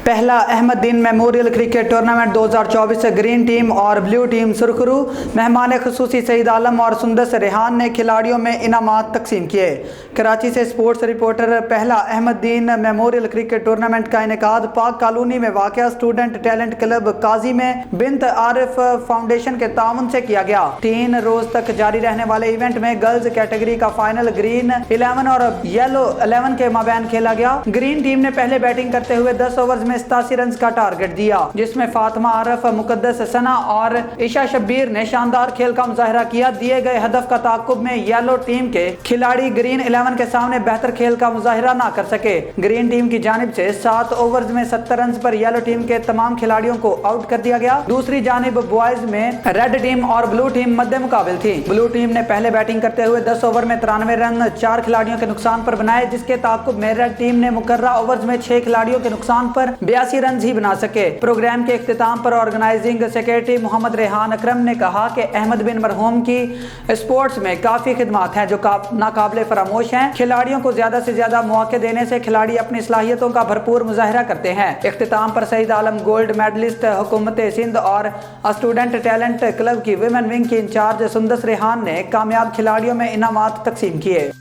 पहला अहमद दीन memorial cricket tournament 2024 से green team और ब्लू टीम सुरखरू। मेहमान खुसूसी सईद आलम और सुंदस रेहान ने खिलाड़ियों में इनामात तकसीम किए। कराची से स्पोर्ट्स रिपोर्टर। पहला अहमद दीन मेमोरियल क्रिकेट टूर्नामेंट का इनेकाद पाक कॉलोनी में वाक़या स्टूडेंट टैलेंट क्लब काजी में बिन्त आरिफ फाउंडेशन के ताउन से किया गया। 3 रोज तक जारी रहने वाले इवेंट में गर्ल्स कैटेगरी का फाइनल ग्रीन 11 और येलो 11 के माबैन खेला गया। ग्रीन टीम ने पहले बैटिंग करते हुए 10 ओवर्स में 87 रन का टारगेट दिया, जिसमें फातिमा आरफ, मुकद्दस सना और ईशा शब्बीर ने शानदार खेल का मुजाहरा किया। दिए गए हदफ का ताक़ुब में येलो टीम के खिलाड़ी ग्रीन 11 के सामने बेहतर खेल का मुजाहरा ना कर सके। ग्रीन टीम की जानिब से 7 ओवर्स में 70 रन पर येलो टीम के तमाम खिलाड़ियों को आउट कर दिया गया। दूसरी जानिब बॉयज में रेड टीम और ब्लू टीम मद्दे मुकाबिल थी। ब्लू टीम ने पहले बैटिंग करते हुए 10 ओवर में 93 रन 4 खिलाड़ियों के नुकसान पर बनाए, जिसके ताक़ुब में रेड टीम ने मुकर्रा ओवर्स में 6 खिलाड़ियों के नुकसान पर 82 रन ही बना सके। प्रोग्राम के इख्तिताम पर ऑर्गेनाइजिंग सेक्रेटरी मोहम्मद रेहान अकरम ने कहा कि अहमद बिन मरहूम की स्पोर्ट्स में काफी खिदमात हैं जो नाकाबिले फरामोश हैं। खिलाड़ियों को ज्यादा से ज्यादा मौके देने से खिलाड़ी अपनी सलाहियतों का भरपूर मुजाहरा करते हैं। इख्तिताम पर सईद आलम गोल्ड मेडलिस्ट हुकूमत सिंध और स्टूडेंट टैलेंट क्लब की विमेन विंग की इंचार्ज सुंदस रेहान ने कामयाब खिलाड़ियों में इनामात तकसीम किए।